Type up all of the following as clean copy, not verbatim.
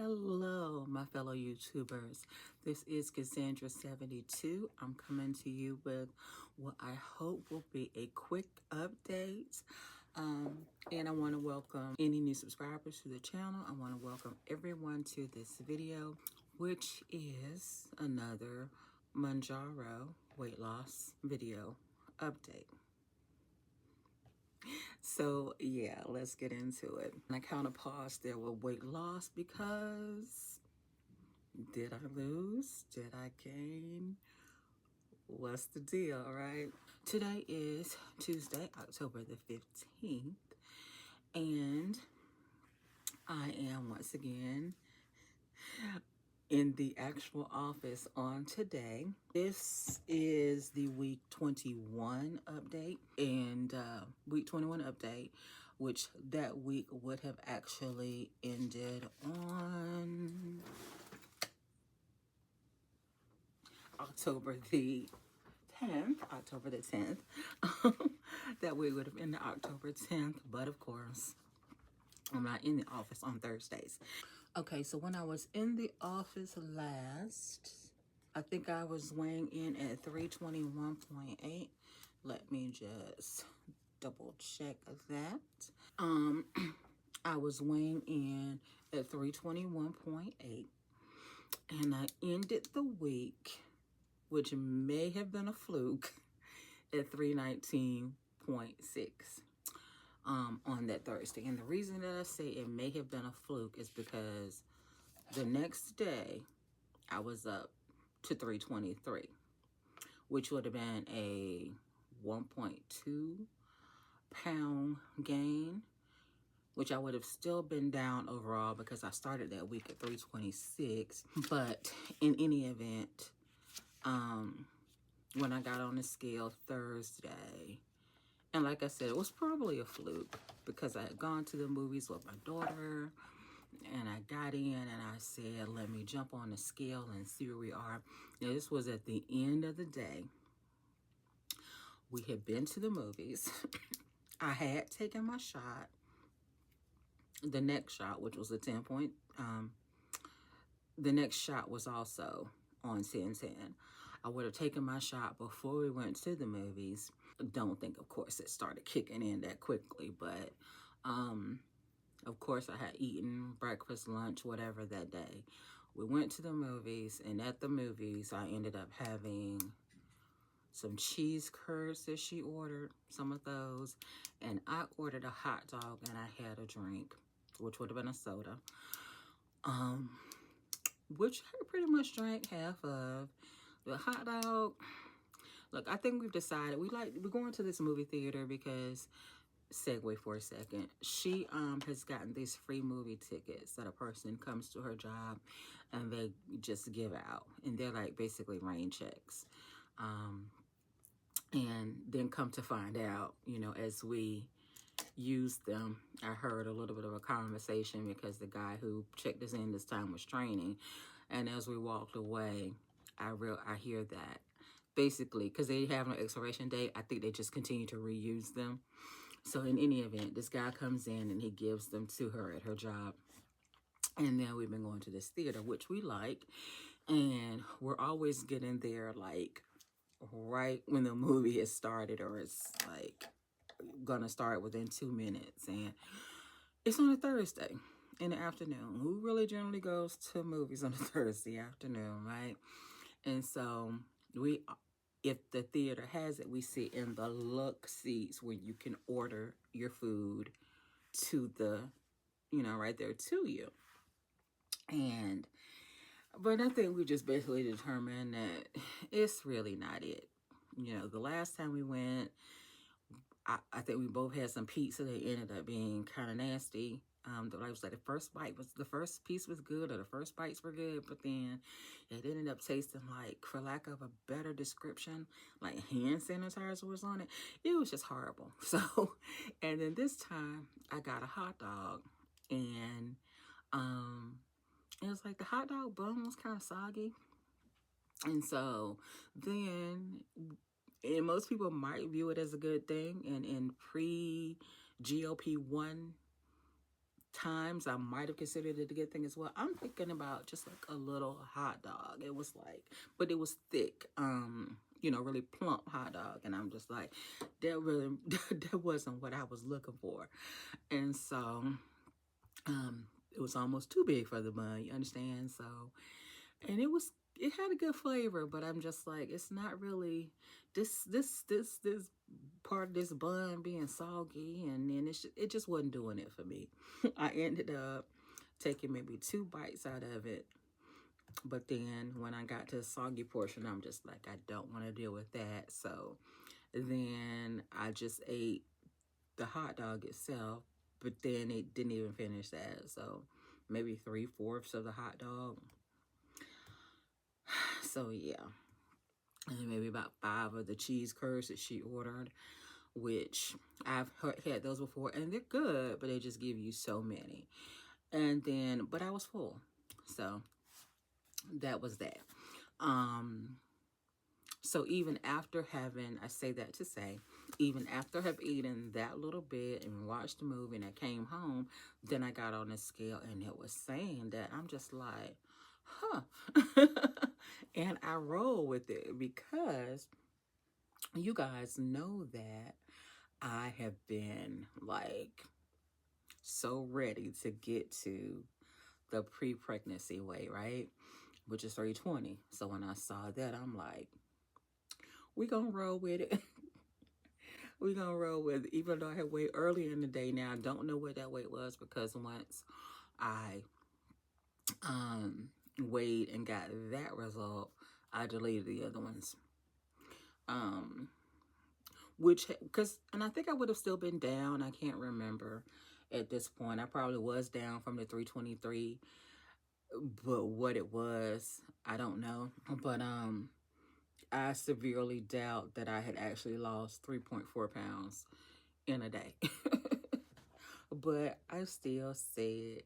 Hello, my fellow YouTubers. This is Cassandra72. I'm coming to you with what I hope will be a quick update. And I want to welcome any new subscribers to the channel. I want to welcome everyone to this video, which is another Mounjaro weight loss video update. So yeah, let's get into it. And I kind of paused there with weight loss because did I lose? Did I gain? What's the deal, right? Today is Tuesday, October the 15th, and I am once again in the actual office on today. This is the week 21 update, and week 21 update, which that week would have actually ended on October the 10th. That week would have ended October 10th, but of course, I'm not in the office on Thursdays. Okay, so when I was in the office last, I think I was weighing in at 321.8. Let me just double check that. I was weighing in at 321.8, and I ended the week, which may have been a fluke, at 319.6 on that Thursday. And the reason that I say it may have been a fluke is because the next day I was up to 323, which would have been a 1.2 pound gain, which I would have still been down overall because I started that week at 326. But in any event, when I got on the scale Thursday, and like I said, it was probably a fluke because I had gone to the movies with my daughter, and I got in and I said, let me jump on the scale and see where we are. Now, this was at the end of the day. We had been to the movies. I had taken my shot, the next shot, which was a 10 point. The next shot was also on 10-10. I would have taken my shot before we went to the movies. Don't think, of course, it started kicking in that quickly, but of course, I had eaten breakfast, lunch, whatever that day. We went to the movies, and at the movies, I ended up having some cheese curds that she ordered, some of those, and I ordered a hot dog, and I had a drink, which would have been a soda, which I pretty much drank half of. The hot dog, look, I think we've decided we're going to this movie theater because, segue for a second, she has gotten these free movie tickets that a person comes to her job and they just give out, and they're like basically rain checks. And then come to find out, you know, as we used them, I heard a little bit of a conversation because the guy who checked us in this time was training, and as we walked away, I hear that basically because they have no expiration date, I think they just continue to reuse them. So in any event, this guy comes in and he gives them to her at her job. And then we've been going to this theater, which we like. And we're always getting there like right when the movie has started, or it's like gonna start within 2 minutes. And it's on a Thursday in the afternoon. Who really generally goes to movies on a Thursday afternoon, right? And so if the theater has it, we sit in the look seats where you can order your food to the, you know, right there to you. But I think we just basically determined that it's really not it. You know, the last time we went, I think we both had some pizza that ended up being kind of nasty. The first piece was good, or the first bites were good, but then it ended up tasting like, for lack of a better description, like hand sanitizer was on it. It was just horrible. So, and then this time I got a hot dog, and it was like the hot dog bun was kind of soggy. And so then, and most people might view it as a good thing, and in pre-GLP-1 times I might have considered it a good thing as well. I'm thinking about just like a little hot dog. It was like, but it was thick, you know, really plump hot dog. And I'm just like, that really, that wasn't what I was looking for. And so, it was almost too big for the bun, you understand? So, and it had a good flavor, but I'm just like, it's not really this part of this bun being soggy, and then it just wasn't doing it for me. I ended up taking maybe 2 bites out of it, but then when I got to the soggy portion, I'm just like, I don't want to deal with that. So then I just ate the hot dog itself, but then it didn't even finish that. So maybe 3/4 of the hot dog. So yeah. And then maybe about 5 of the cheese curds that she ordered, which I've had those before, and they're good, but they just give you so many. And then, but I was full. So that was that. So even after having, I say that to say, even after have eaten that little bit and watched the movie and I came home, then I got on the scale and it was saying that. I'm just like, huh. And I roll with it because you guys know that I have been like so ready to get to the pre-pregnancy weight, right? Which is 320. So when I saw that, I'm like, we gonna roll with it. We gonna roll with it. Even though I had weighed earlier in the day, now I don't know what that weight was because once I weighed and got that result, I deleted the other ones. Which, because, and I think I would have still been down. I can't remember at this point. I probably was down from the 323, but what it was, I don't know. But I severely doubt that I had actually lost 3.4 pounds in a day. But I still said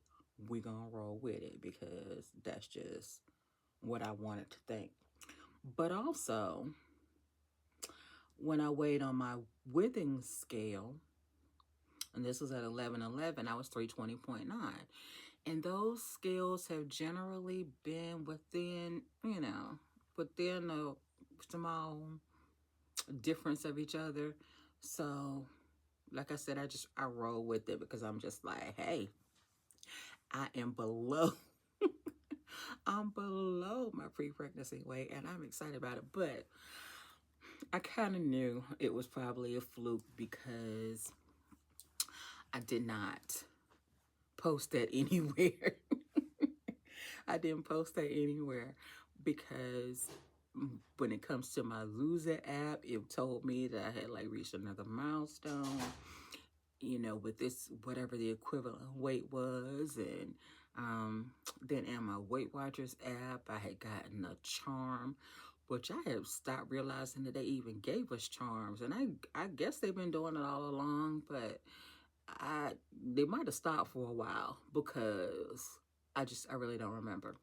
we gonna roll with it because that's just what I wanted to think. But also, when I weighed on my withing scale, and this was at 11:11, I was 320.9. And those scales have generally been within, you know, within a small difference of each other. So, like I said, I roll with it because I'm just like, hey, I am below. I'm below my pre-pregnancy weight, and I'm excited about it. But I kind of knew it was probably a fluke because I did not post that anywhere. I didn't post that anywhere because when it comes to my Lose It app, it told me that I had like reached another milestone, you know, with this, whatever the equivalent weight was. And then in my Weight Watchers app, I had gotten a charm, which I have stopped realizing that they even gave us charms. And I guess they've been doing it all along, but they might have stopped for a while because I really don't remember.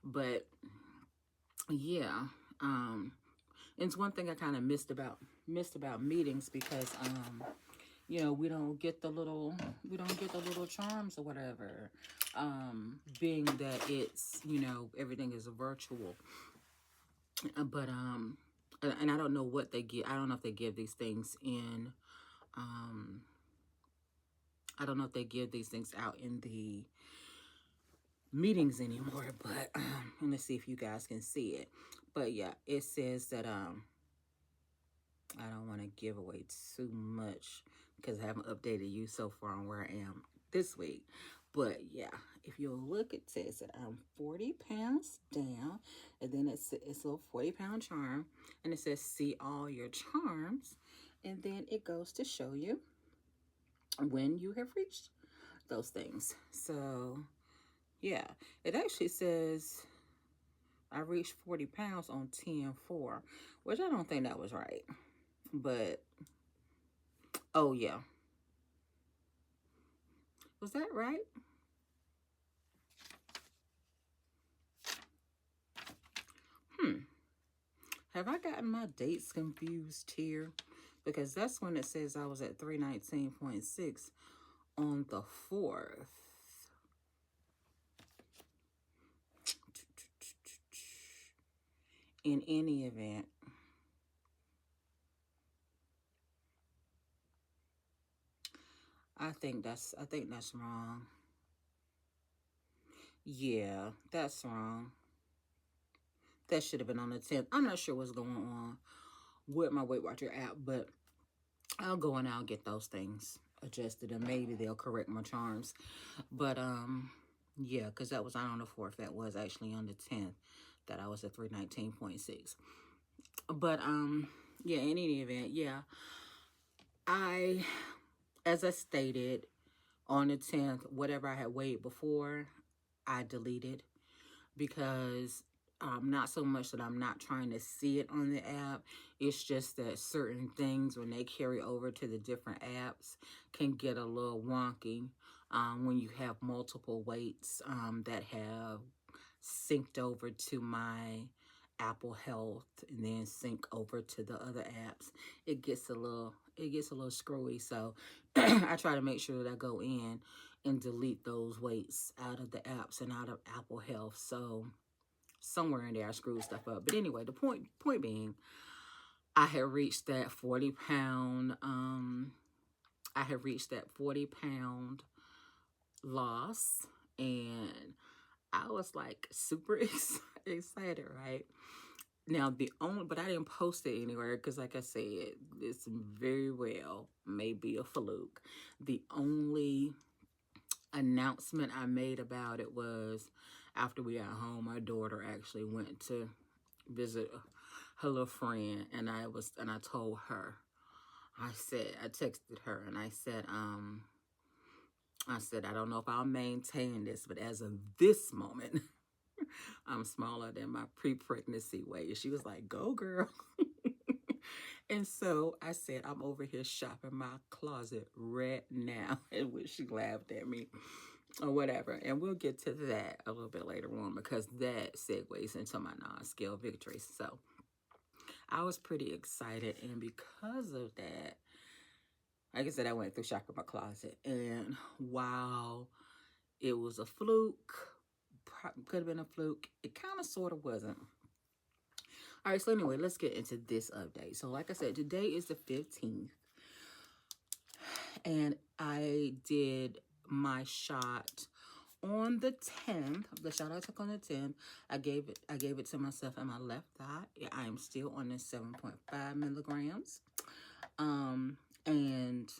But yeah, it's one thing I kind of missed about meetings because you know, we don't get the little charms or whatever. Being that it's, you know, everything is virtual. But and I don't know what they give. I don't know if they give these things in I don't know if they give these things out in the meetings anymore, but let me see if you guys can see it. But yeah, it says that I don't want to give away too much because I haven't updated you so far on where I am this week. But yeah, if you look, it says that I'm 40 pounds down, and then it's a little 40-pound charm, and it says see all your charms, and then it goes to show you when you have reached those things. So yeah, it actually says I reached 40 pounds on 10/4, which I don't think that was right. But, oh yeah. Was that right? Have I gotten my dates confused here? Because that's when it says I was at 319.6 on the 4th. in any event, I think that's wrong. Yeah, that's wrong. That should have been on the 10th. I'm not sure what's going on with my Weight Watcher app, but I'll go and I'll get those things adjusted and maybe they'll correct my charms. But yeah, because that was, I don't know if that was actually on the 10th that I was at 319.6. But yeah, in any event, yeah. I as I stated on the 10th, whatever I had weighed before, I deleted because not so much that I'm not trying to see it on the app. It's just that certain things, when they carry over to the different apps, can get a little wonky when you have multiple weights that have synced over to my Apple Health and then sync over to the other apps. It gets a little screwy. So I try to make sure that I go in and delete those weights out of the apps and out of Apple Health. So somewhere in there I screwed stuff up. But anyway, the point being, I had reached that 40 pound I had reached that 40 pound loss, and I was like super excited, right? Now but I didn't post it anywhere because, like I said, this very well may be a fluke. The only announcement I made about it was after we got home, my daughter actually went to visit her little friend, and I told her, I texted her and I said, I don't know if I'll maintain this, but as of this moment, I'm smaller than my pre-pregnancy weight. She was like, go girl. And so I said, I'm over here shopping my closet right now. In which she laughed at me or whatever. And we'll get to that a little bit later on because that segues into my non-scale victories. So I was pretty excited. And because of that, like I said, I went through shopping my closet. And while it was a fluke, could have been a fluke, it kind of sort of wasn't. All right, so anyway, let's get into this update. So like I said, today is the 15th. And I did my shot on the 10th. The shot I took on the 10th, I gave it to myself in my left thigh. I am still on the 7.5 milligrams. And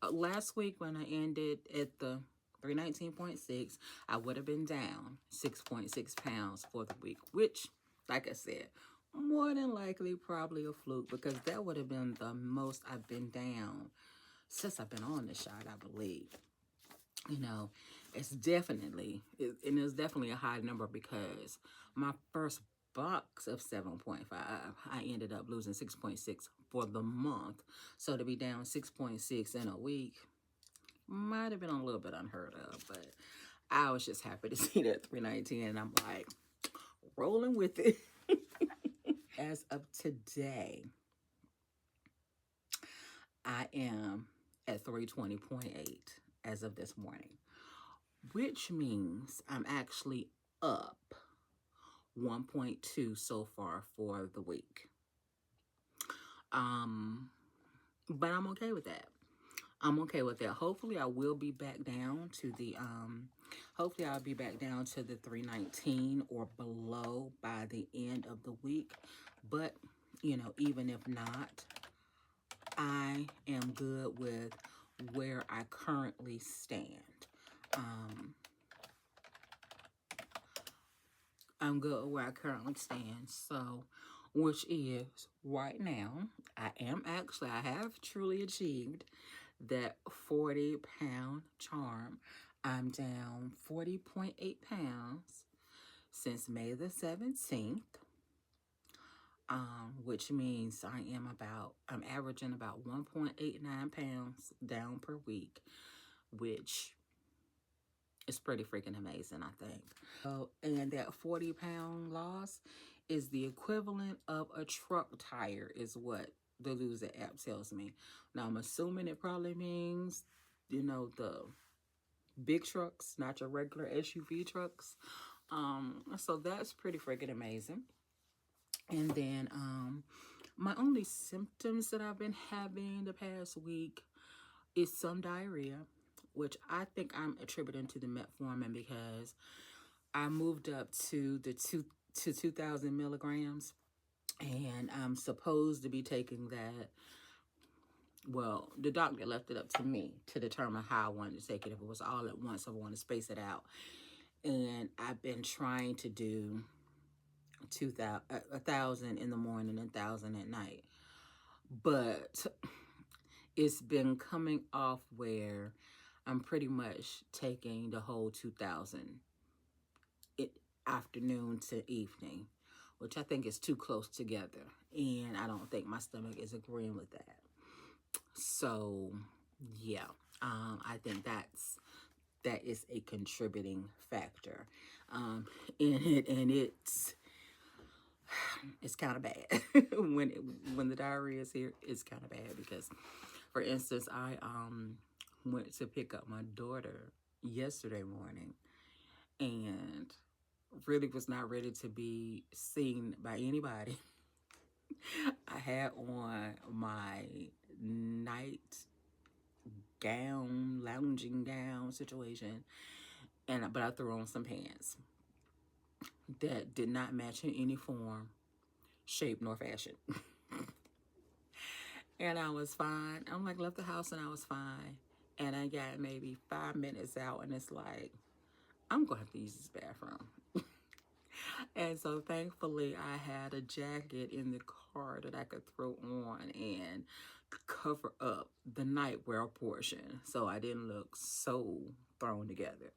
last week when I ended at the 319.6, I would have been down 6.6 pounds for the week, which, like I said, more than likely probably a fluke because that would have been the most I've been down since I've been on the shot, I believe. You know, it's definitely a high number because my first box of 7.5, I ended up losing 6.6 for the month. So to be down 6.6 in a week might have been a little bit unheard of, but I was just happy to see that 319, and I'm like rolling with it. As of today, I am at 320.8 as of this morning, which means I'm actually up 1.2 so far for the week. But I'm okay with that. I'm okay with that. Hopefully I will be back down to the hopefully I'll be back down to the 319 or below by the end of the week. But, you know, even if not, I am good with where I currently stand. I'm good where I currently stand. So, which is right now, I have truly achieved that 40-pound charm. I'm down 40.8 pounds since May the 17th. Which means I'm averaging about 1.89 pounds down per week, which is pretty freaking amazing, I think. And that 40-pound loss is the equivalent of a truck tire, is what the Loser app tells me. Now, I'm assuming it probably means, you know, the big trucks, not your regular SUV trucks. So that's pretty freaking amazing. And then my only symptoms that I've been having the past week is some diarrhea, which I think I'm attributing to the metformin because I moved up to the 2,000 milligrams, and I'm supposed to be taking that. Well, the doctor left it up to me to determine how I wanted to take it. If it was all at once, I want to space it out. And I've been trying to do 2,000, 1,000 in the morning and 1,000 at night. But it's been coming off where I'm pretty much taking the whole 2,000 afternoon to evening, which I think is too close together. And I don't think my stomach is agreeing with that. So, yeah, I think that is a contributing factor in it, and it's kind of bad when the diarrhea is here. It's kind of bad because, for instance, I went to pick up my daughter yesterday morning, and really was not ready to be seen by anybody. I had on my night gown, lounging gown situation, but I threw on some pants that did not match in any form, shape, nor fashion. And I was fine. I'm like, left the house and I was fine. And I got maybe 5 minutes out, and it's like, I'm going to have to use this bathroom. And so thankfully I had a jacket in the car that I could throw on and cover up the nightwear portion so I didn't look so thrown together.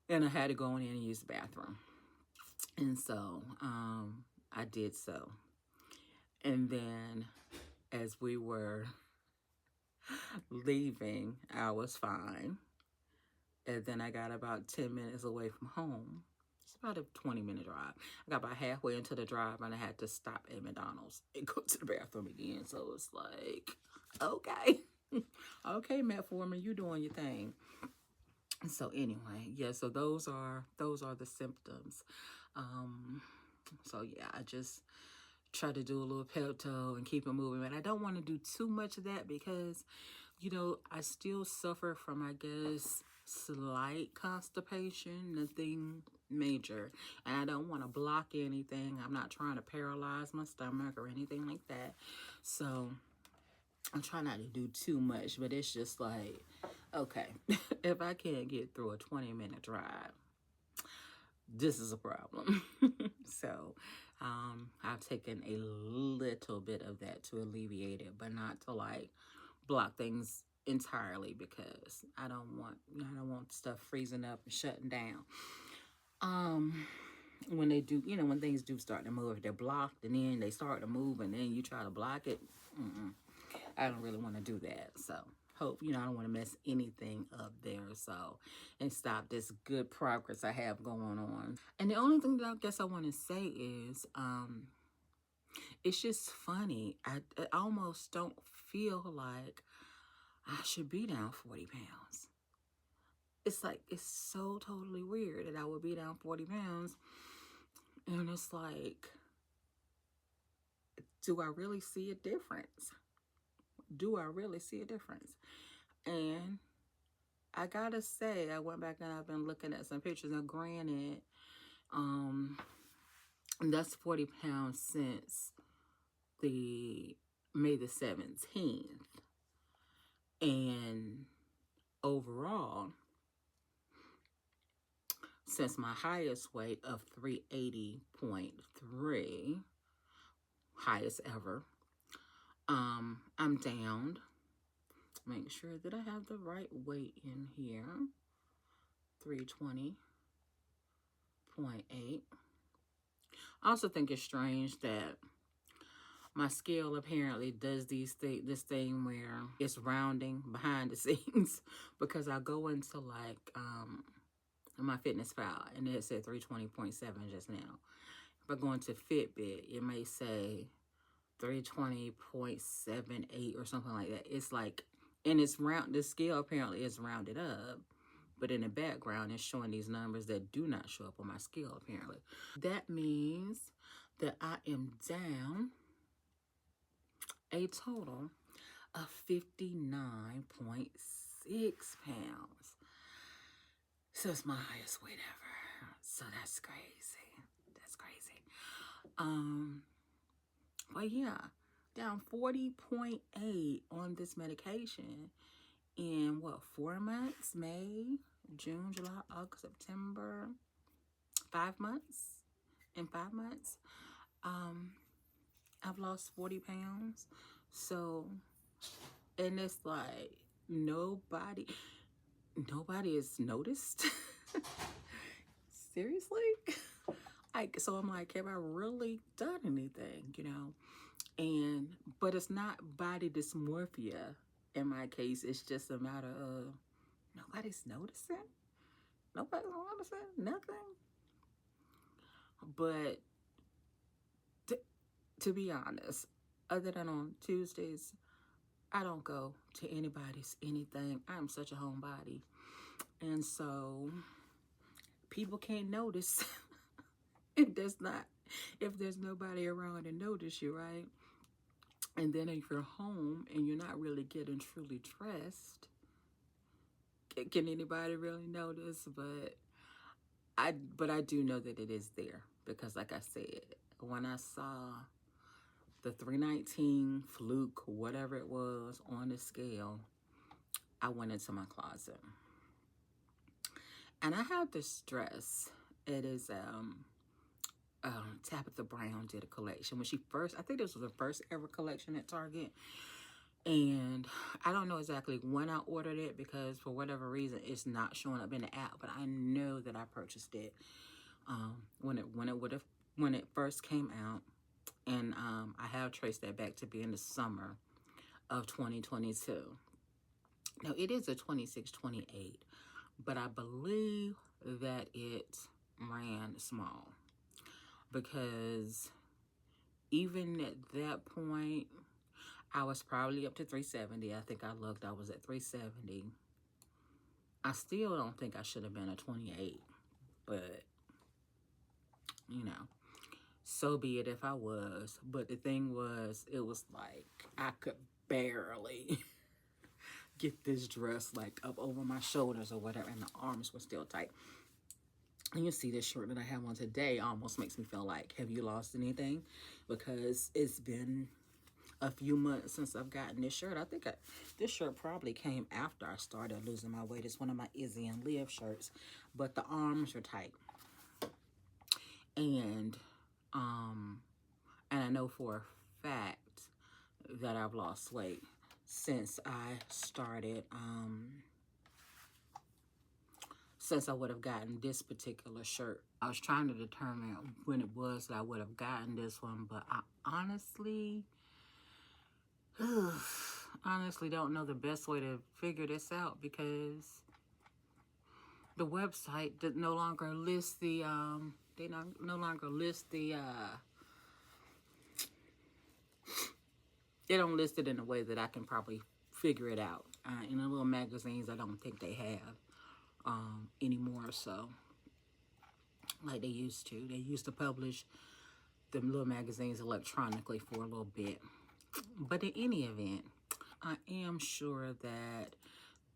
And I had to go in and use the bathroom. And so I did so. And then as we were leaving, I was fine. And then I got about 10 minutes away from home. It's about a 20-minute drive. I got about halfway into the drive and I had to stop at McDonald's and go to the bathroom again. So it's like, okay. Okay, metformin, you doing your thing. So anyway, yeah, so those are the symptoms. So yeah, I just try to do a little pepto and keep it moving. But I don't want to do too much of that because, I still suffer from, I guess, slight constipation, nothing major. And I don't want to block anything. I'm not trying to paralyze my stomach or anything like that. So I'm trying not to do too much, but it's just like, okay, if I can't get through a 20-minute drive, this is a problem. So I've taken a little bit of that to alleviate it, but not to like block things entirely because I don't want stuff freezing up and shutting down. When they do, when things do start to move, if they're blocked and then they start to move and then you try to block it, I don't really want to do that. So hope, I don't want to mess anything up there. So, and stop this good progress I have going on. And the only thing that I guess I want to say is, it's just funny. I almost don't feel like I should be down 40 pounds. It's like, it's so totally weird that I would be down 40 pounds. And it's like, do I really see a difference? Do I really see a difference? And I gotta say, I went back and I've been looking at some pictures. Now, granted, that's 40 pounds since the May the 17th. And overall, since my highest weight of 380.3, highest ever, I'm down. Make sure that I have the right weight in here. 320.8. I also think it's strange that my scale apparently does this thing where it's rounding behind the scenes because I go into like my fitness file and it said 320.7 just now. If I go into Fitbit, it may say 320.78 or something like that. It's like, and it's round, the scale apparently is rounded up, but in the background it's showing these numbers that do not show up on my scale apparently. That means that I am down a total of 59.6 pounds. So it's my highest weight ever. So that's crazy. That's crazy. But yeah, down 40.8 on this medication in what, 4 months? May, June, July, August, September, 5 months. In 5 months, I've lost 40 pounds. So, and it's like nobody has noticed. Seriously? So I'm like, have I really done anything, And, but it's not body dysmorphia in my case. It's just a matter of nobody's noticing. Nobody's noticing nothing. But to be honest, other than on Tuesdays, I don't go to anybody's anything. I'm such a homebody. And so people can't notice if there's nobody around to notice you, right? And then if you're home and you're not really getting truly dressed, can anybody really notice? But I do know that it is there because, like I said, when I saw the 319 fluke, whatever it was, on the scale, I went into my closet. And I have this dress. It is Tabitha Brown did a collection when she first, I think this was the first ever collection at Target. And I don't know exactly when I ordered it because for whatever reason it's not showing up in the app, but I know that I purchased it when it first came out. And I have traced that back to being the summer of 2022. Now it is a 26-28, but I believe that it ran small because even at that point I was probably up to 370. I think I looked, I was at 370. I still don't think I should have been a 28, but so be it if I was. But the thing was, it was like I could barely get this dress like up over my shoulders or whatever, and the arms were still tight. And you see this shirt that I have on today almost makes me feel like, have you lost anything? Because it's been a few months since I've gotten this shirt. I think this shirt probably came after I started losing my weight. It's one of my Izzy and Liv shirts, but the arms are tight. And I know for a fact that I've lost weight since I started, since I would have gotten this particular shirt. I was trying to determine when it was that I would have gotten this one, but I honestly don't know the best way to figure this out because the website no longer lists the, they no longer list the, they don't list it in a way that I can probably figure it out. In the little magazines, I don't think they have anymore. So, like they used to. They used to publish them little magazines electronically for a little bit. But in any event, I am sure that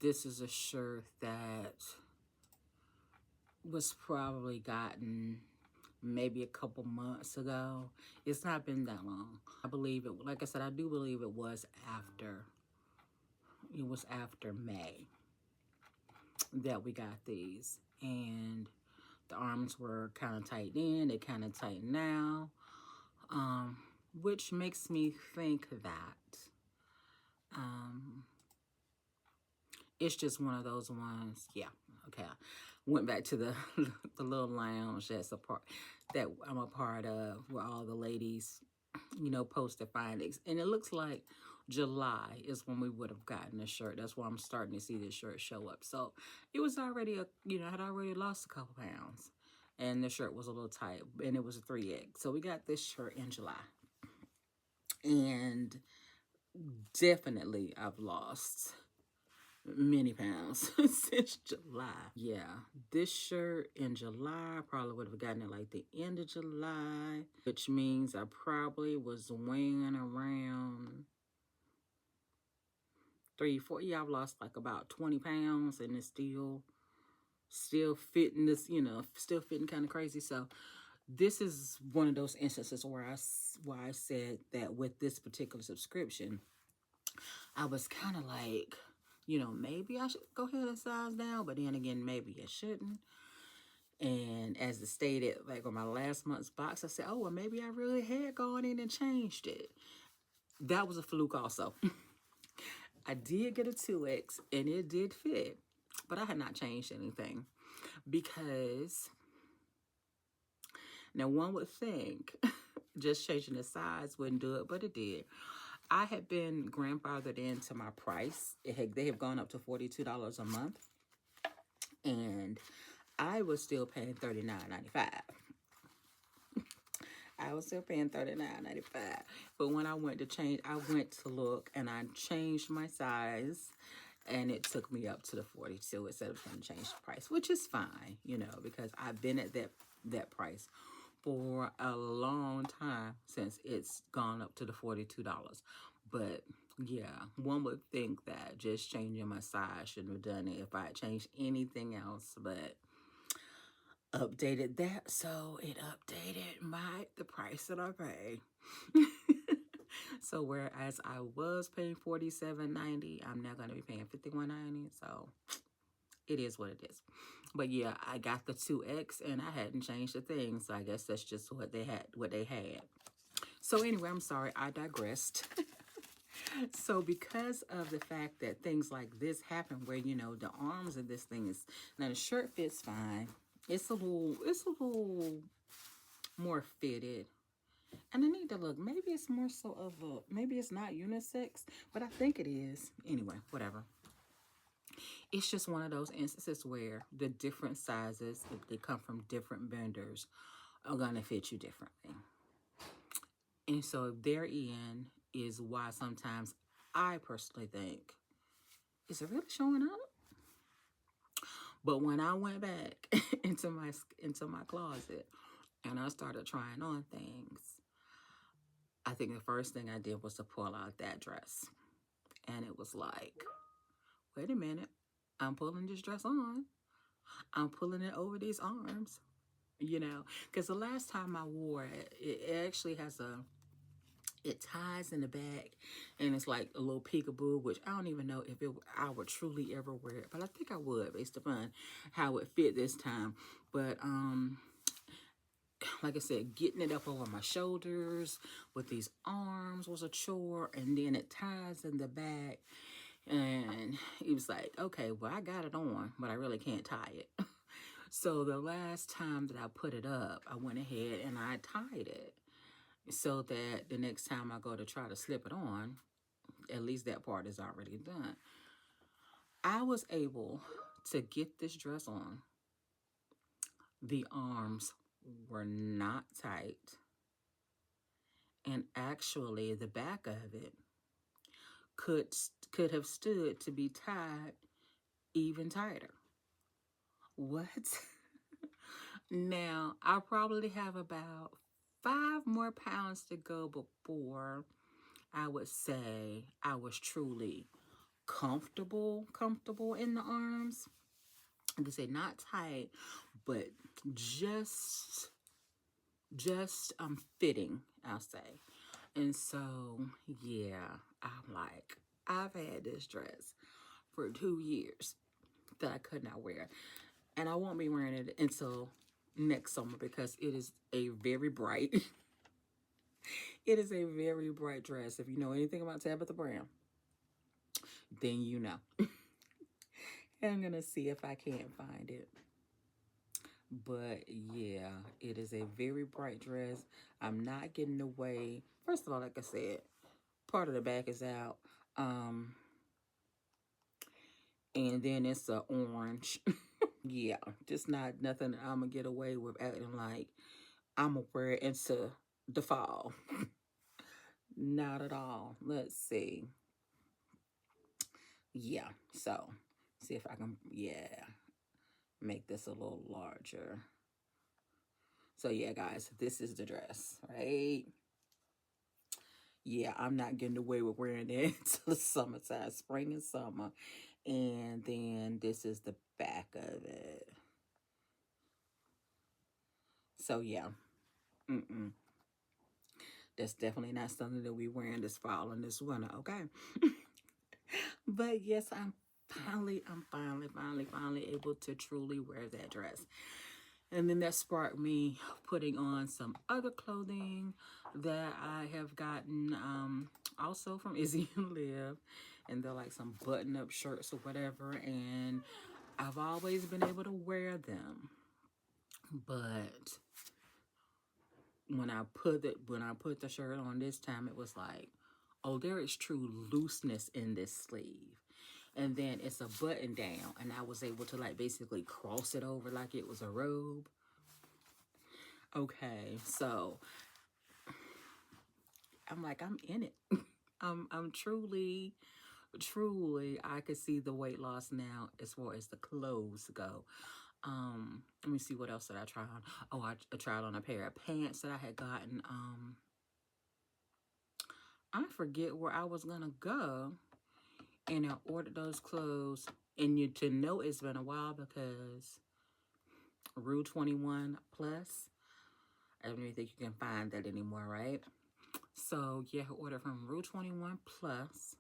this is a shirt that was probably gotten maybe a couple months ago. It's not been that long. I believe it, like I said, I do believe it was after May that we got these. And the arms were kind of tight then, they kind of tight now. Which makes me think that it's just one of those ones. Yeah, okay. I went back to the the little lounge that I'm a part of, where all the ladies, post their findings, and it looks like July is when we would have gotten the shirt. That's why I'm starting to see this shirt show up. So it was already I had already lost a couple pounds, and the shirt was a little tight, and it was a 3X. So we got this shirt in July, and definitely I've lost many pounds since July. Yeah, this shirt in July, I probably would have gotten it like the end of July, which means I probably was weighing around 3, 4. Yeah, I've lost like about 20 pounds, and it's still fitting this, still fitting kind of crazy. So this is one of those instances where I said that with this particular subscription, I was kind of like, maybe I should go ahead and size down, but then again, maybe I shouldn't. And as it stated, like on my last month's box, I said, oh, well, maybe I really had gone in and changed it. That was a fluke also. I did get a 2X and it did fit, but I had not changed anything because now one would think just changing the size wouldn't do it, but it did. I had been grandfathered into my price. They have gone up to $42 a month, and I was still paying $39.95. I was still paying $39.95. But when I went to look and I changed my size, and it took me up to the 42 instead of trying to change the price, which is fine, because I've been at that price for a long time since it's gone up to the $42. But yeah, one would think that just changing my size shouldn't have done it if I had changed anything else, but updated that, so it updated the price that I pay. So whereas I was paying $47.90, I'm now going to be paying $51.90. So it is what it is. But yeah, I got the 2X and I hadn't changed a thing. So I guess that's just what they had. So anyway, I'm sorry, I digressed. So because of the fact that things like this happen where, the arms of this thing is, now the shirt fits fine. It's a little more fitted. And I need to look, maybe it's more so of maybe it's not unisex, but I think it is. Anyway, whatever. It's just one of those instances where the different sizes, if they come from different vendors, are going to fit you differently. And so therein is why sometimes I personally think, is it really showing up? But when I went back into my closet and I started trying on things, I think the first thing I did was to pull out that dress. And it was like, wait a minute, I'm pulling this dress on. I'm pulling it over these arms, because the last time I wore it, it actually it ties in the back and it's like a little peekaboo, which I don't even know if I would truly ever wear it, but I think I would based upon how it fit this time. But like I said, getting it up over my shoulders with these arms was a chore, and then it ties in the back, and it was like, okay, well, I got it on, but I really can't tie it. So the last time that I put it up, I went ahead and I tied it so that the next time I go to try to slip it on, at least that part is already done. I was able to get this dress on. The arms were not tight. And actually, the back of it could have stood to be tied even tighter. What? Now, I probably have about 5 more pounds to go before I would say I was truly comfortable in the arms. Like I said, not tight, but just fitting, I'll say. And so, yeah, I'm like, I've had this dress for 2 years that I could not wear. And I won't be wearing it until next summer because it is a very bright, it is a very bright dress. If you know anything about Tabitha Brown, then you know. And I'm going to see if I can't find it. But yeah, it is a very bright dress. I'm not getting away. First of all, like I said, part of the back is out. And then it's a orange. Yeah, just not nothing I'm going to get away with acting like I'm going to wear it into the fall. Not at all. Let's see. yeah, so see if I can, yeah, make this a little larger. So yeah, guys, this is the dress, right? Yeah, I'm not getting away with wearing it until the summertime, spring and summer. And then this is the back of it. So yeah, mm-mm. That's definitely not something that we wearing this fall and this winter, okay? But yes, I'm finally able to truly wear that dress. And then that sparked me putting on some other clothing that I have gotten also from Izzy and Liv. And they're like some button-up shirts or whatever. And I've always been able to wear them. But when I put the shirt on this time, it was like, oh, there is true looseness in this sleeve. And then it's a button down, and I was able to like basically cross it over like it was a robe. Okay, so I'm like, I'm in it. I'm truly, truly, I could see the weight loss now as far as the clothes go. Let me see, what else did I try on? Oh, I tried on a pair of pants that I had gotten. I forget where I was gonna go, and I ordered those clothes. And you to know it's been a while because Rue 21 Plus. I don't even think you can find that anymore, right? So yeah, I ordered from Rue 21 Plus.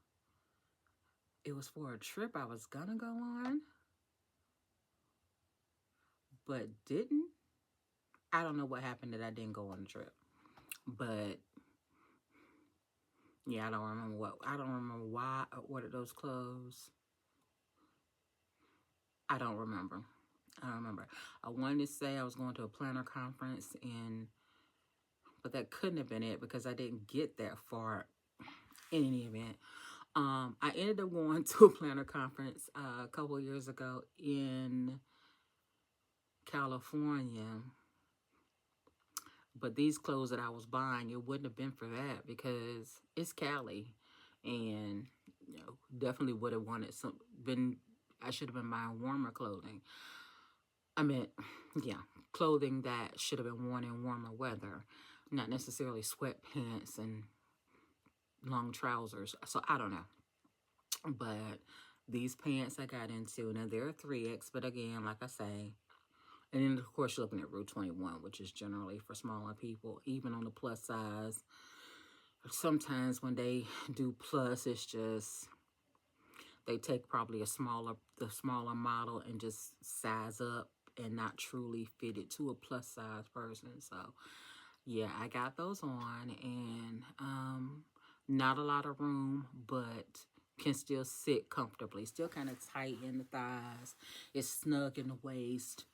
It was for a trip I was gonna go on, but didn't. I don't know what happened that I didn't go on the trip. But yeah, I don't remember why I ordered those clothes. I don't remember. I don't remember. I wanted to say I was going to a planner conference, but that couldn't have been it because I didn't get that far in any event. I ended up going to a planner conference a couple of years ago in California, but these clothes that I was buying, it wouldn't have been for that because it's Cali, and definitely would have wanted I should have been buying warmer clothing. I meant, yeah, clothing that should have been worn in warmer weather, not necessarily sweatpants and long trousers. So I don't know. But these pants I got into, now they're 3X, but again, like I say, and then of course you're looking at Rue 21, which is generally for smaller people, even on the plus size. Sometimes when they do plus, it's just they take probably the smaller model and just size up and not truly fit it to a plus size person. So yeah, I got those on, and not a lot of room, but can still sit comfortably. Still kind of tight in the thighs. It's snug in the waist,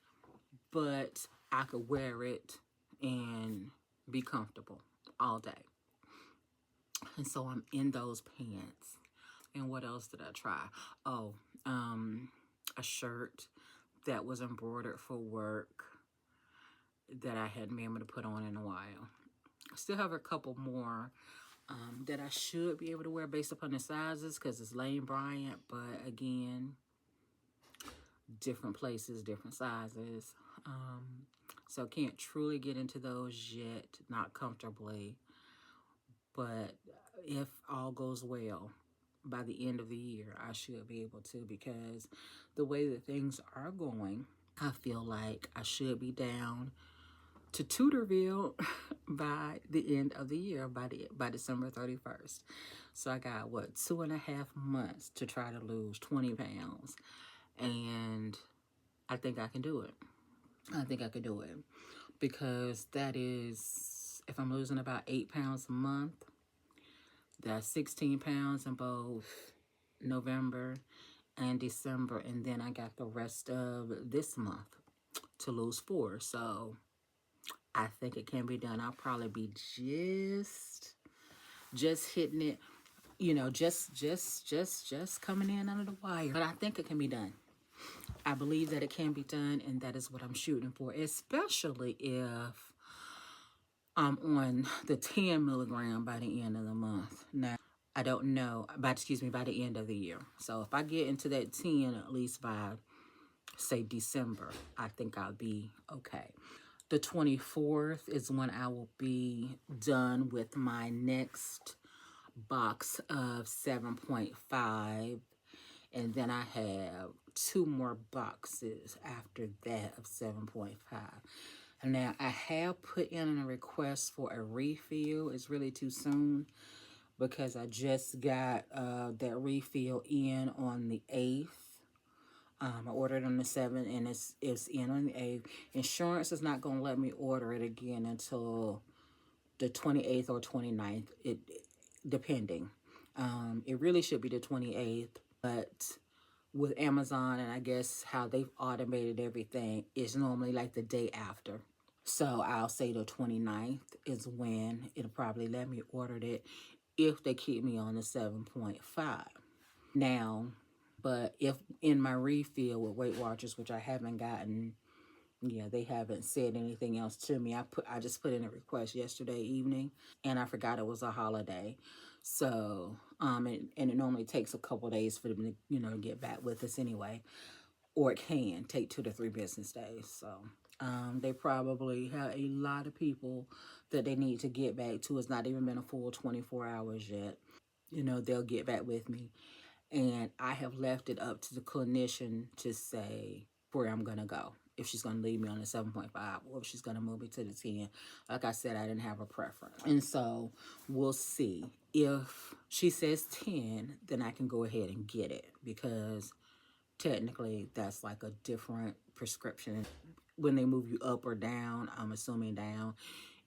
but I could wear it and be comfortable all day. And so I'm in those pants. And what else did I try? Oh, a shirt that was embroidered for work that I hadn't been able to put on in a while. I still have a couple more that I should be able to wear based upon the sizes because it's Lane Bryant, but again, different places, different sizes. So can't truly get into those yet, not comfortably. But if all goes well, by the end of the year, I should be able to, because the way that things are going, I feel like I should be down to Tudorville by the end of the year, by December 31st. So I got, what, 2.5 months to try to lose 20 pounds. And I think I can do it. I think I can do it. Because that is, if I'm losing about 8 pounds a month, that's 16 pounds in both November and December. And then I got the rest of this month to lose 4. So I think it can be done. I'll probably be just hitting it, just coming in under the wire. But I think it can be done. I believe that it can be done, and that is what I'm shooting for, especially if I'm on the 10 milligram by the end of the month. Now, I don't know, by the end of the year. So if I get into that 10 at least by, say, December, I think I'll be okay. The 24th is when I will be done with my next box of 7.5. And then I have two more boxes after that of 7.5. Now, I have put in a request for a refill. It's really too soon because I just got that refill in on the 8th. I ordered on the 7th and it's in on the 8th. Insurance is not going to let me order it again until the 28th or 29th, depending. It really should be the 28th, but with Amazon and I guess how they've automated everything, it's normally like the day after. So I'll say the 29th is when it'll probably let me order it if they keep me on the 7.5. Now, but if in my refill with Weight Watchers, which I haven't gotten, yeah, they haven't said anything else to me. I just put in a request yesterday evening, and I forgot it was a holiday. So, and it normally takes a couple days for them to, to get back with us anyway, or it can take 2 to 3 business days. So, they probably have a lot of people that they need to get back to. It's not even been a full 24 hours yet. They'll get back with me. And I have left it up to the clinician to say where I'm going to go. If she's going to leave me on the 7.5 or if she's going to move me to the 10. Like I said, I didn't have a preference. And so we'll see. If she says 10, then I can go ahead and get it because technically that's like a different prescription. When they move you up or down, I'm assuming down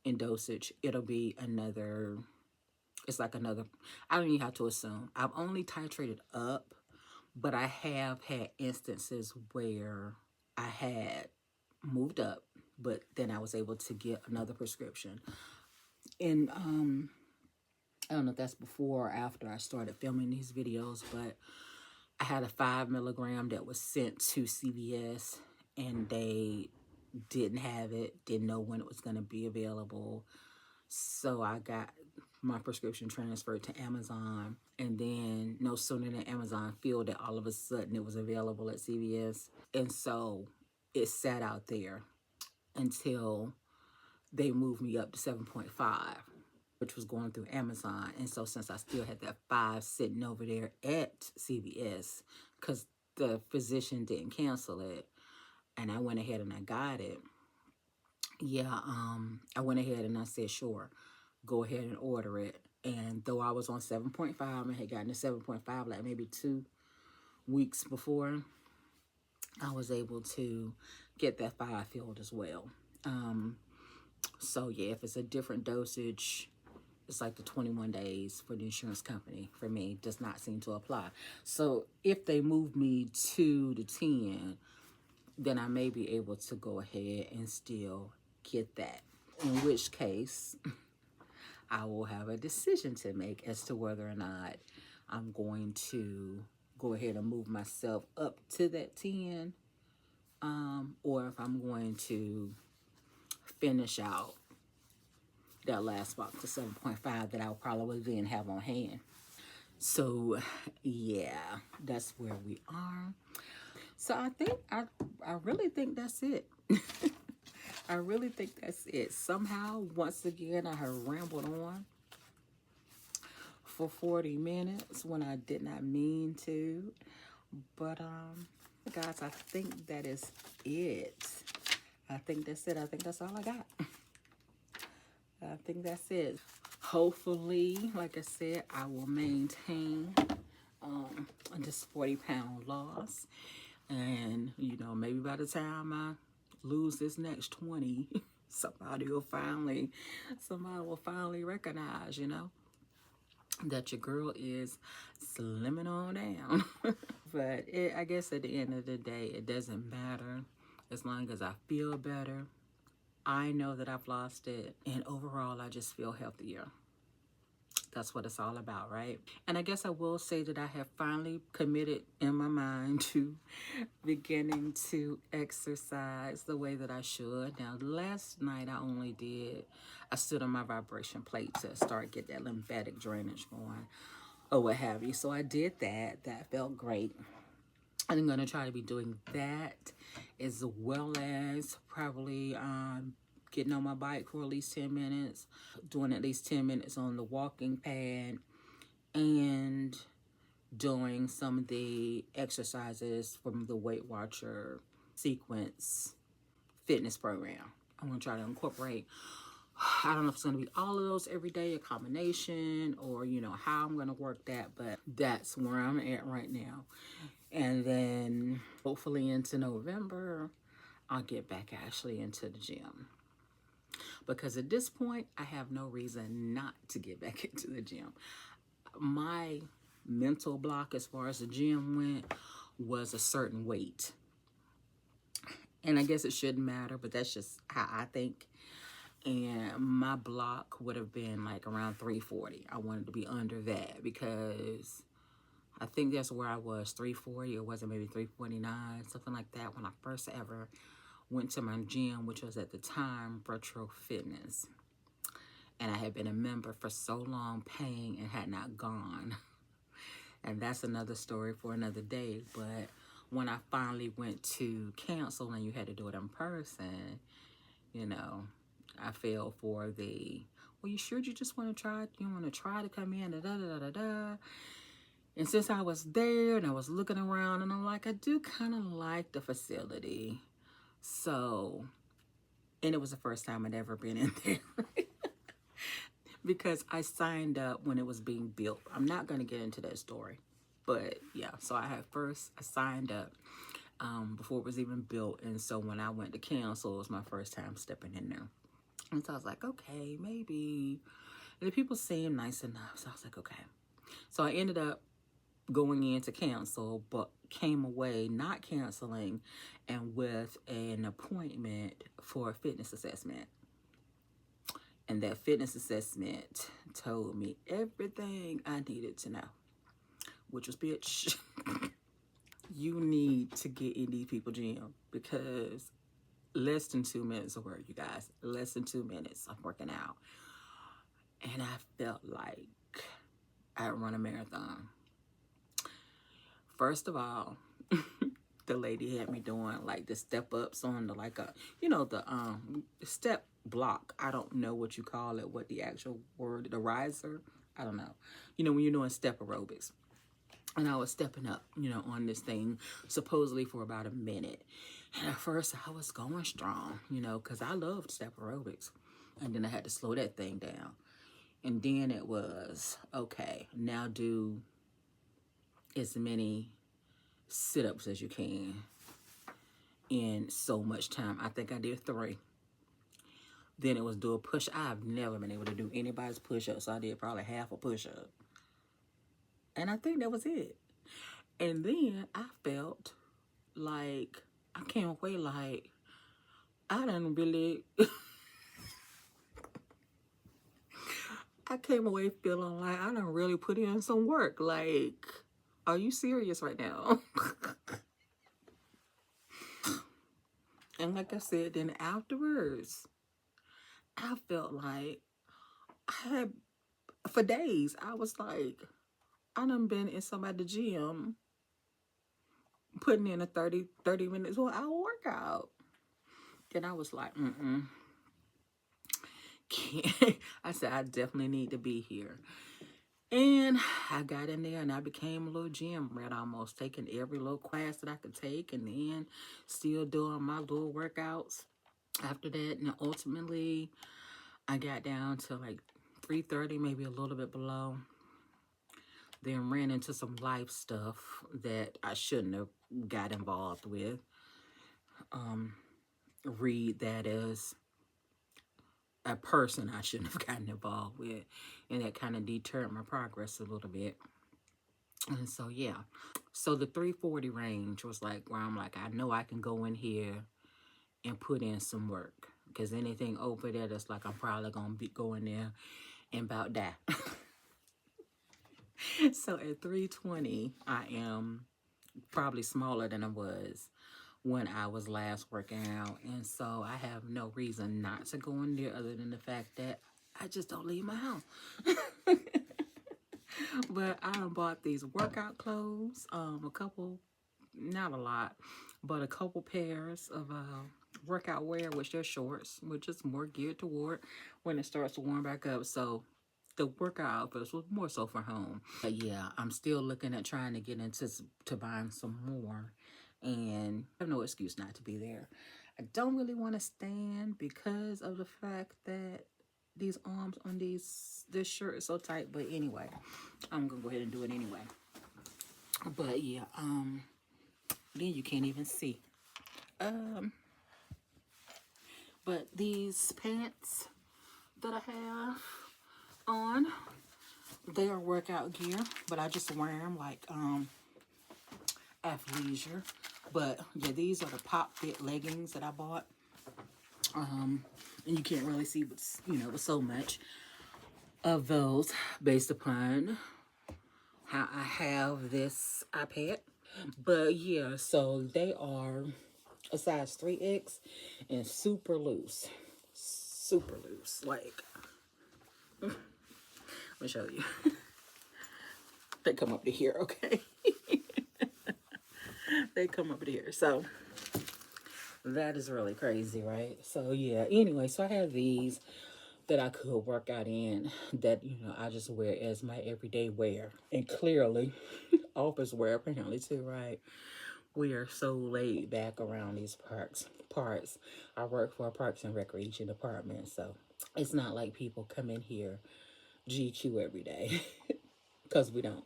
in dosage, it'll be another, it's like another, I don't even have to assume. I've only titrated up, but I have had instances where I had moved up, but then I was able to get another prescription. And I don't know if that's before or after I started filming these videos, but I had a 5 milligram that was sent to CVS and they didn't have it, didn't know when it was going to be available. So I got my prescription transferred to Amazon, and then no sooner than Amazon filled it, all of a sudden it was available at CVS. And so it sat out there until they moved me up to 7.5, which was going through Amazon. And so since I still had that 5 sitting over there at CVS, because the physician didn't cancel it, and I went ahead and I got it. Yeah, I went ahead and I said, sure, go ahead and order it. And though I was on 7.5 and had gotten to 7.5 like maybe 2 weeks before, I was able to get that 5 filled as well. So yeah, if it's a different dosage, it's like the 21 days for the insurance company for me does not seem to apply. So if they move me to the 10, then I may be able to go ahead and still get that. In which case, I will have a decision to make as to whether or not I'm going to go ahead and move myself up to that 10, or if I'm going to finish out that last box of 7.5 that I'll probably then have on hand. So yeah, that's where we are. So I really think that's it. I really think that's it. Somehow, once again, I have rambled on for 40 minutes when I did not mean to. But, guys, I think that is it. I think that's it. I think that's all I got. I think that's it. Hopefully, like I said, I will maintain this 40-pound loss. And, maybe by the time I lose this next 20, somebody will finally recognize, that your girl is slimming on down. But I guess at the end of the day, it doesn't matter as long as I feel better. I know that I've lost it, and overall, I just feel healthier. That's what it's all about, right? And I guess I will say that I have finally committed in my mind to beginning to exercise the way that I should. Now, last night I stood on my vibration plate to start get that lymphatic drainage going. or what have you. So I did that. That felt great. I'm going to try to be doing that, as well as probably getting on my bike for at least 10 minutes, doing at least 10 minutes on the walking pad, and doing some of the exercises from the Weight Watcher sequence fitness program. I'm going to try to incorporate, I don't know if it's going to be all of those every day, a combination, or, you know, how I'm going to work that, but that's where I'm at right now. And then hopefully into November, I'll get back actually into the gym. Because at this point, I have no reason not to get back into the gym. My mental block as far as the gym went was a certain weight. And I guess it shouldn't matter, but that's just how I think. And my block would have been like around 340. I wanted to be under that because I think that's where I was, 340, or was it maybe 349, something like that, when I first ever went to my gym, which was at the time Retro Fitness. And I had been a member for so long, paying, and had not gone. And that's another story for another day. But when I finally went to cancel and you had to do it in person, you know, I fell for the, well, you sure you just want to try? You want to try to come in, da da da da da. And since I was there and I was looking around, and I'm like, I do kind of like the facility. So, and it was the first time I'd ever been in there. Because I signed up when it was being built. I'm not going to get into that story. But yeah, so I signed up before it was even built. And so when I went to cancel, it was my first time stepping in there. And so I was like, okay, maybe. And the people seemed nice enough. So I was like, okay. So I ended up going in to cancel, but came away not canceling and with an appointment for a fitness assessment. And that fitness assessment told me everything I needed to know, which was, bitch, you need to get in these people gym, because less than 2 minutes of work, you guys, less than 2 minutes of working out. And I felt like I run a marathon. First of all, the lady had me doing like the step ups on the, like a, you know, the step block. I don't know what you call it, what the actual word, the riser, I don't know. You know, when you're doing step aerobics. And I was stepping up, you know, on this thing supposedly for about a minute. And at first I was going strong, you know, because I loved step aerobics. And then I had to slow that thing down. And then it was, okay, now do as many sit-ups as you can in so much time. I think I did 3. Then it was do a push. I've never been able to do anybody's push-up, so I did probably half a push-up. And I think that was it. And then I felt like I came away like I done really I came away feeling like I done really put in some work. Like, are you serious right now? And like I said, then afterwards, I felt like I had, for days, I was like, I done been in somebody's gym putting in a 30 minutes to an hour workout. Then I was like, can't. I said, I definitely need to be here. And I got in there and I became a little gym rat, almost taking every little class that I could take, and then still doing my little workouts after that. And ultimately, I got down to like 330, maybe a little bit below. Then ran into some life stuff that I shouldn't have got involved with. Read that as a person I shouldn't have gotten involved with. And that kind of deterred my progress a little bit. And so, yeah. So the 340 range was like where I'm like, I know I can go in here and put in some work. Because anything over there, that's like I'm probably going to be going there and about die. So at 320, I am probably smaller than I was when I was last working out. And so I have no reason not to go in there other than the fact that I just don't leave my house. But I bought these workout clothes, a couple, not a lot, but a couple pairs of workout wear, which they're shorts, which is more geared toward when it starts to warm back up. So the workout outfits was more so for home. But yeah, I'm still looking at trying to get into to buying some more, and I have no excuse not to be there. I don't really want to stand because of the fact that these arms on this shirt is so tight. But anyway, I'm gonna go ahead and do it anyway. But yeah, then you can't even see. Um, but these pants that I have on, they are workout gear, but I just wear them like athleisure. But yeah, these are the pop fit leggings that I bought. And you can't really see what's so much of those based upon how I have this iPad. But yeah, so they are a size 3X and super loose. Super loose. Like, let me show you. They come up to here, okay? They come up to here. So that is really crazy, right? So yeah, anyway, so I have these that I could work out in that, I just wear as my everyday wear. And clearly, office wear apparently too, right? We are so laid back around these parts. I work for a parks and recreation department, so it's not like people come in here GQ every day, because we don't.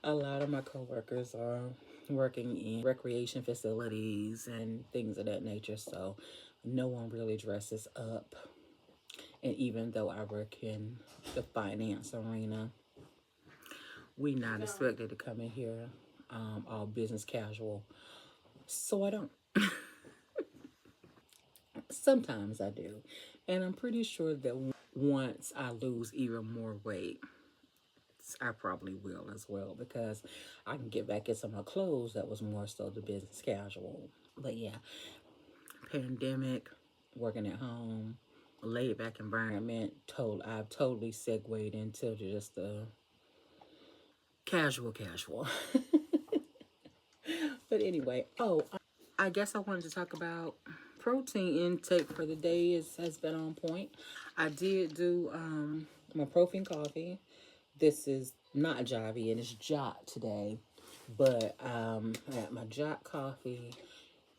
A lot of my coworkers are working in recreation facilities and things of that nature, so no one really dresses up. And even though I work in the finance arena, we not expected to come in here all business casual. So I don't. Sometimes I do. And I'm pretty sure that once I lose even more weight, I probably will as well, because I can get back into my clothes that was more so the business casual. But yeah, pandemic, working at home, laid back environment, I've totally segued into just the casual. But anyway, I guess I wanted to talk about protein intake for the day has been on point. I did do my protein coffee. This is not Javi and it's Jot today. But I had my Jot coffee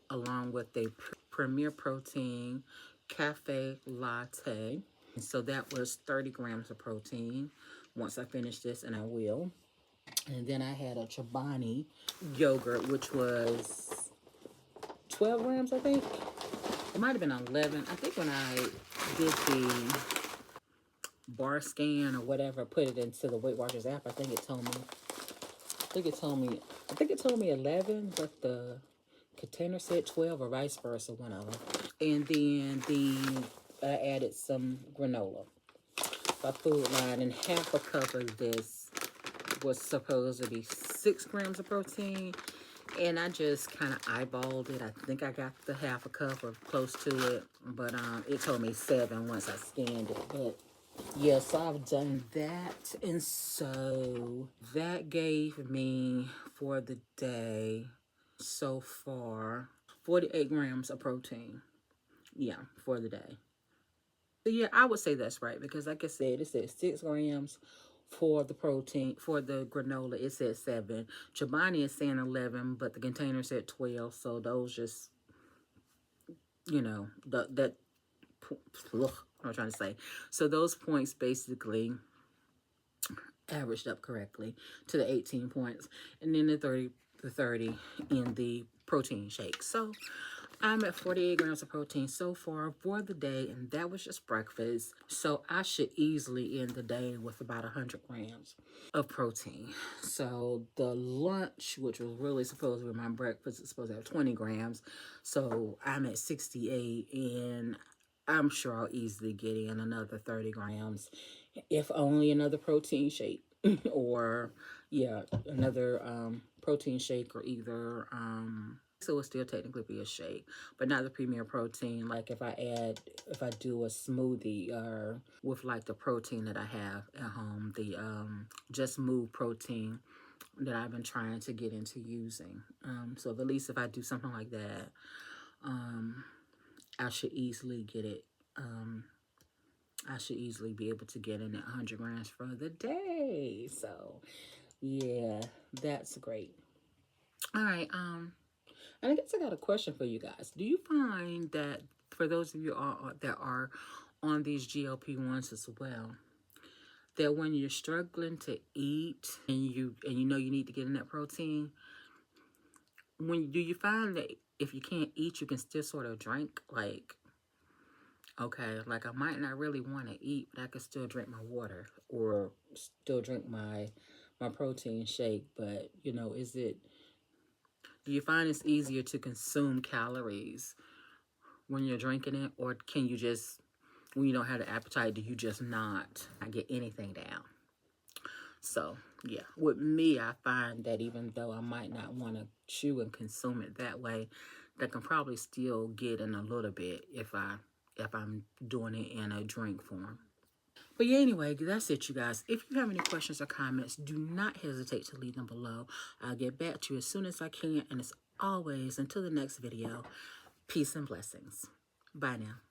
along with a Premier Protein cafe latte. So that was 30 grams of protein once I finish this, and I will. And then I had a Chobani yogurt, which was 12 grams, I think. It might have been 11. I think when I did the bar scan or whatever, put it into the Weight Watchers app, I think it told me, I think it told me 11, but the container said 12 or vice versa, one of them. And then I added some granola by Food Line, and half a cup of this was supposed to be 6 grams of protein. And I just kind of eyeballed it. I think I got the half a cup or close to it, but it told me 7 once I scanned it. But yes, I've done that, and so that gave me for the day so far 48 grams of protein. Yeah, for the day. So yeah, I would say that's right, because like I said, it said 6 grams for the protein. For the granola, it said 7. Chobani is saying 11, but the container said 12. So those just, that what I'm trying to say. So those points basically averaged up correctly to the 18 points, and then the 30 in the protein shake. So I'm at 48 grams of protein so far for the day, and that was just breakfast. So I should easily end the day with about 100 grams of protein. So the lunch, which was really supposed to be my breakfast, is supposed to have 20 grams. So I'm at 68, and I'm sure I'll easily get in another 30 grams, if only another protein shake or, yeah, another protein shake, or either So it will still technically be a shake, but not the premium protein. Like if I do a smoothie or with like the protein that I have at home, the Just Move protein that I've been trying to get into using. So at least if I do something like that, I should easily get it. I should easily be able to get in at 100 grams for the day. So yeah, that's great. All right. And I guess I got a question for you guys. Do you find that for those of you that are on these GLP-1s as well, that when you're struggling to eat and you know you need to get in that protein, do you find that if you can't eat, you can still sort of drink? Like, okay, like I might not really want to eat, but I can still drink my water or still drink my protein shake. But you know, do you find it's easier to consume calories when you're drinking it, or can you just, when you don't have the appetite, do you just not get anything down? So yeah, with me, I find that even though I might not want to chew and consume it that way, that can probably still get in a little bit if I'm doing it in a drink form. But yeah, anyway, that's it, you guys. If you have any questions or comments, do not hesitate to leave them below. I'll get back to you as soon as I can. And as always, until the next video, peace and blessings. Bye now.